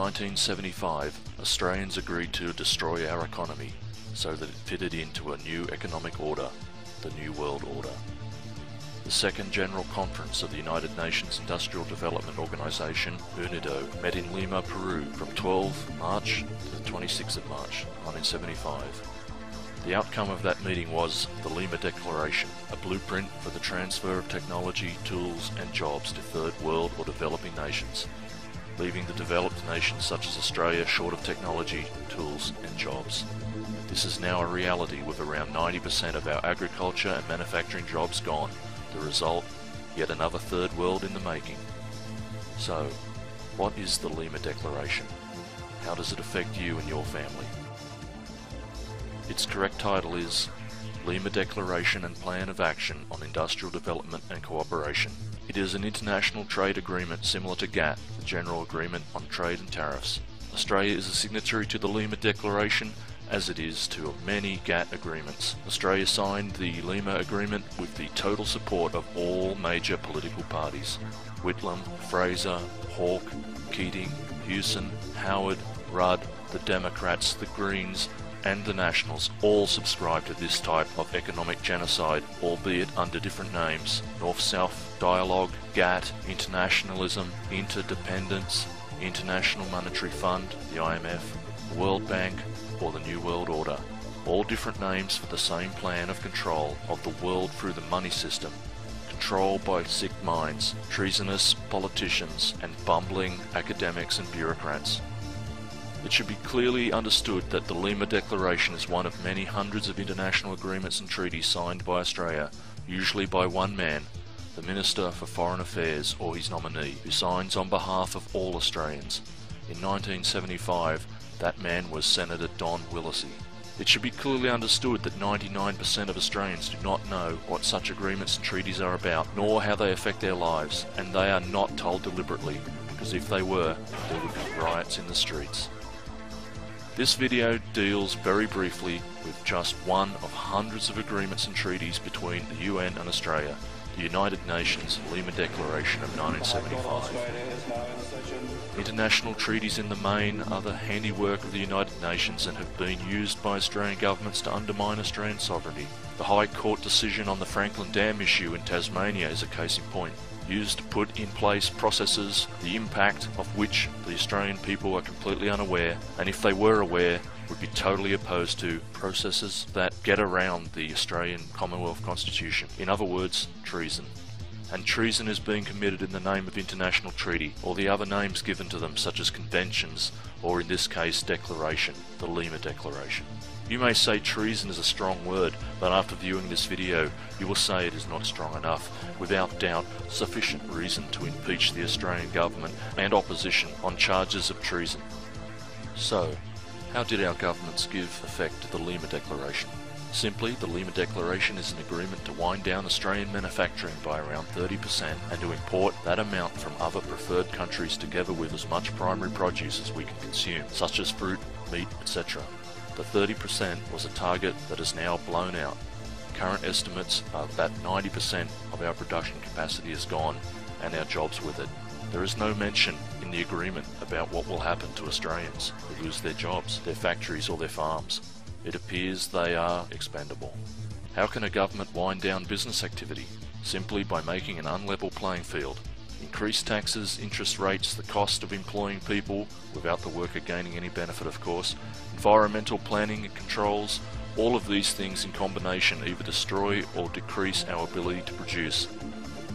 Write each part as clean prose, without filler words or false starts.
1975, Australians agreed to destroy our economy so that it fitted into a new economic order, the New World Order. The Second General Conference of the United Nations Industrial Development Organization, UNIDO, met in Lima, Peru from 12 March to the 26th of March 1975. The outcome of that meeting was the Lima Declaration, a blueprint for the transfer of technology, tools and jobs to third world or developing nations, leaving the developed nations such as Australia short of technology, tools and jobs. This is now a reality with around 90% of our agriculture and manufacturing jobs gone. The result, yet another third world in the making. So, what is the Lima Declaration? How does it affect you and your family? Its correct title is Lima Declaration and Plan of Action on Industrial Development and Cooperation. It is an international trade agreement similar to GATT, the General Agreement on Trade and Tariffs. Australia is a signatory to the Lima Declaration, as it is to many GATT agreements. Australia signed the Lima Agreement with the total support of all major political parties. Whitlam, Fraser, Hawke, Keating, Hewson, Howard, Rudd, the Democrats, the Greens, and the Nationals all subscribe to this type of economic genocide, albeit under different names: North-South Dialogue, GATT, Internationalism, Interdependence, International Monetary Fund, the IMF, the World Bank, or the New World Order. All different names for the same plan of control of the world through the money system. Control by sick minds, treasonous politicians, and bumbling academics and bureaucrats. It should be clearly understood that the Lima Declaration is one of many hundreds of international agreements and treaties signed by Australia, usually by one man, the Minister for Foreign Affairs or his nominee, who signs on behalf of all Australians. In 1975, that man was Senator Don Willacy. It should be clearly understood that 99% of Australians do not know what such agreements and treaties are about, nor how they affect their lives, and they are not told deliberately, because if they were, there would be riots in the streets. This video deals very briefly with just one of hundreds of agreements and treaties between the UN and Australia, the United Nations Lima Declaration of 1975. International treaties in the main are the handiwork of the United Nations and have been used by Australian governments to undermine Australian sovereignty. The High Court decision on the Franklin Dam issue in Tasmania is a case in point, used to put in place processes the impact of which the Australian people are completely unaware, and if they were aware, would be totally opposed to processes that get around the Australian Commonwealth Constitution. In other words, treason. And treason is being committed in the name of international treaty, or the other names given to them such as conventions, or in this case declaration, the Lima Declaration. You may say treason is a strong word, but after viewing this video you will say it is not strong enough, without doubt sufficient reason to impeach the Australian government and opposition on charges of treason. So, how did our governments give effect to the Lima Declaration? Simply, the Lima Declaration is an agreement to wind down Australian manufacturing by around 30% and to import that amount from other preferred countries together with as much primary produce as we can consume, such as fruit, meat, etc. The 30% was a target that is now blown out. Current estimates are that 90% of our production capacity is gone and our jobs with it. There is no mention in the agreement about what will happen to Australians who lose their jobs, their factories or their farms. It appears they are expendable. How can a government wind down business activity? Simply by making an unlevel playing field. Increase taxes, interest rates, the cost of employing people, without the worker gaining any benefit of course, environmental planning and controls, all of these things in combination either destroy or decrease our ability to produce.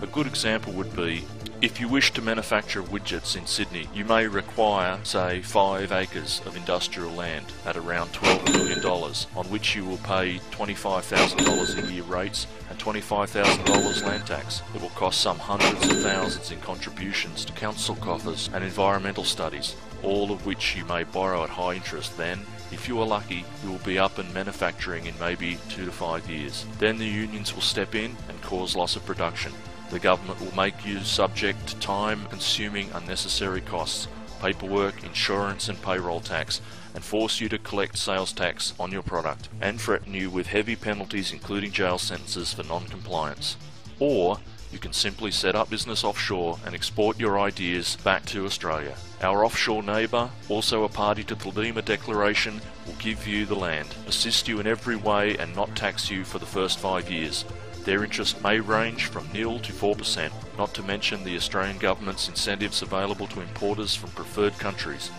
A good example would be, if you wish to manufacture widgets in Sydney, you may require, say, 5 acres of industrial land at around $12 million, on which you will pay $25,000 a year rates and $25,000 land tax. It will cost some hundreds of thousands in contributions to council coffers and environmental studies, all of which you may borrow at high interest. Then, if you are lucky, you will be up and manufacturing in maybe 2 to 5 years. Then the unions will step in and cause loss of production. The government will make you subject to time-consuming unnecessary costs, paperwork, insurance and payroll tax, and force you to collect sales tax on your product, and threaten you with heavy penalties including jail sentences for non-compliance. Or, You can simply set up business offshore and export your ideas back to Australia. Our offshore neighbour, also a party to the Lima Declaration, will give you the land, assist you in every way and not tax you for the first 5 years. Their interest may range from 0 to 4%, not to mention the Australian government's incentives available to importers from preferred countries.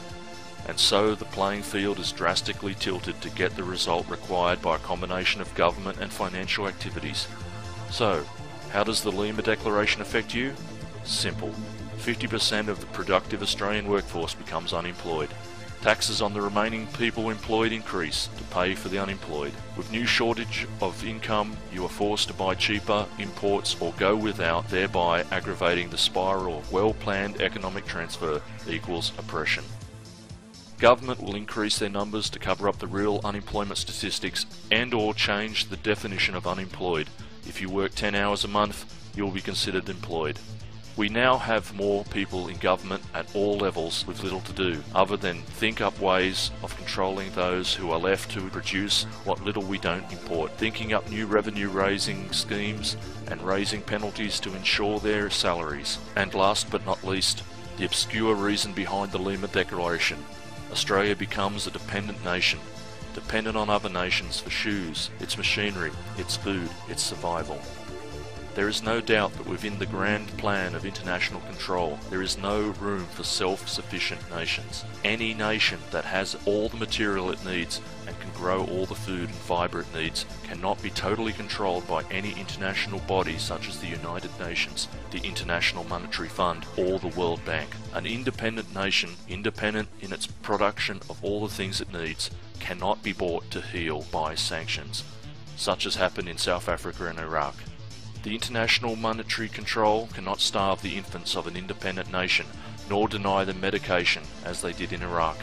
And so the playing field is drastically tilted to get the result required by a combination of government and financial activities. So, how does the Lima Declaration affect you? Simple. 50% of the productive Australian workforce becomes unemployed. Taxes on the remaining people employed increase to pay for the unemployed. With new shortage of income, you are forced to buy cheaper imports or go without, thereby aggravating the spiral of well-planned economic transfer equals oppression. Government will increase their numbers to cover up the real unemployment statistics and/or change the definition of unemployed. If you work 10 hours a month, you will be considered employed. We now have more people in government at all levels with little to do, other than think up ways of controlling those who are left to produce what little we don't import, thinking up new revenue raising schemes and raising penalties to ensure their salaries. And last but not least, the obscure reason behind the Lima Declaration. Australia becomes a dependent nation, dependent on other nations for shoes, its machinery, its food, its survival. There is no doubt that within the grand plan of international control, there is no room for self-sufficient nations. Any nation that has all the material it needs and can grow all the food and fibre it needs cannot be totally controlled by any international body such as the United Nations, the International Monetary Fund, or the World Bank. An independent nation, independent in its production of all the things it needs, cannot be bought to heel by sanctions, such as happened in South Africa and Iraq. The international monetary control cannot starve the infants of an independent nation, nor deny them medication, as they did in Iraq.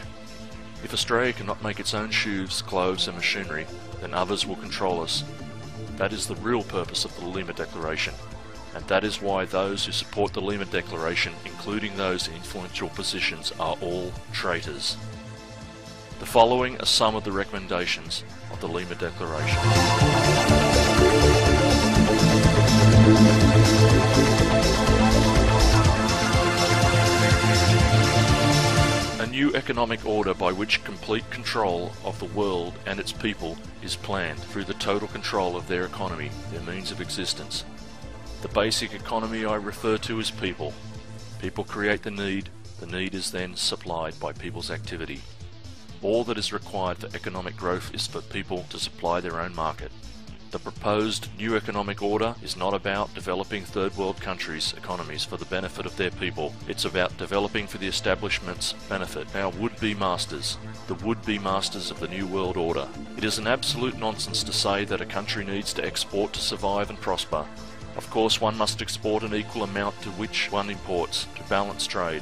If Australia cannot make its own shoes, clothes and machinery, then others will control us. That is the real purpose of the Lima Declaration, and that is why those who support the Lima Declaration, including those in influential positions, are all traitors. The following are some of the recommendations of the Lima Declaration. A new economic order by which complete control of the world and its people is planned through the total control of their economy, their means of existence. The basic economy I refer to is people. People create the need is then supplied by people's activity. All that is required for economic growth is for people to supply their own market. The proposed new economic order is not about developing third world countries' economies for the benefit of their people. It's about developing for the establishment's benefit, our would-be masters, the would-be masters of the New World Order. It is an absolute nonsense to say that a country needs to export to survive and prosper. Of course, one must export an equal amount to which one imports to balance trade.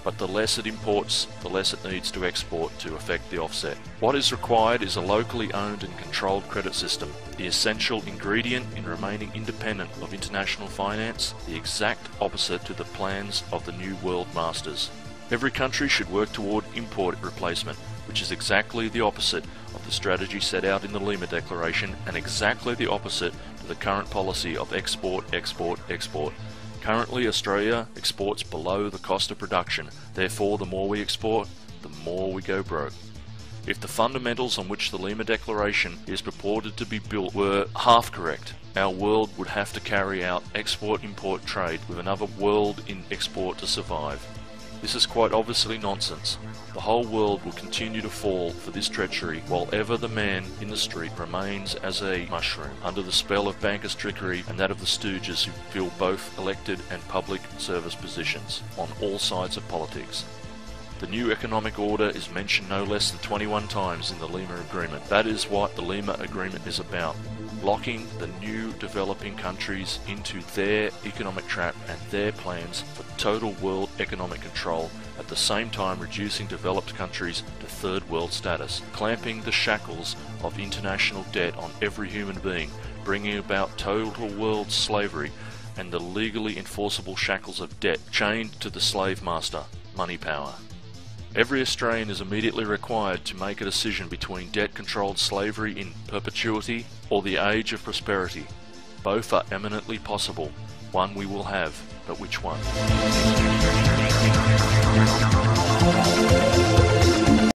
But the less it imports, the less it needs to export to effect the offset. What is required is a locally owned and controlled credit system, the essential ingredient in remaining independent of international finance, the exact opposite to the plans of the New World Masters. Every country should work toward import replacement, which is exactly the opposite of the strategy set out in the Lima Declaration and exactly the opposite to the current policy of export, export, export. Currently, Australia exports below the cost of production. Therefore, the more we export, the more we go broke. If the fundamentals on which the Lima Declaration is purported to be built were half correct, our world would have to carry out export-import trade with another world in export to survive. This is quite obviously nonsense. The whole world will continue to fall for this treachery while ever the man in the street remains as a mushroom under the spell of bankers' trickery and that of the stooges who fill both elected and public service positions on all sides of politics. The new economic order is mentioned no less than 21 times in the Lima Agreement. That is what the Lima Agreement is about. Locking the new developing countries into their economic trap and their plans for total world economic control, at the same time reducing developed countries to third world status, clamping the shackles of international debt on every human being, bringing about total world slavery and the legally enforceable shackles of debt chained to the slave master, money power. Every Australian is immediately required to make a decision between debt-controlled slavery in perpetuity or the age of prosperity. Both are eminently possible. One we will have, but which one?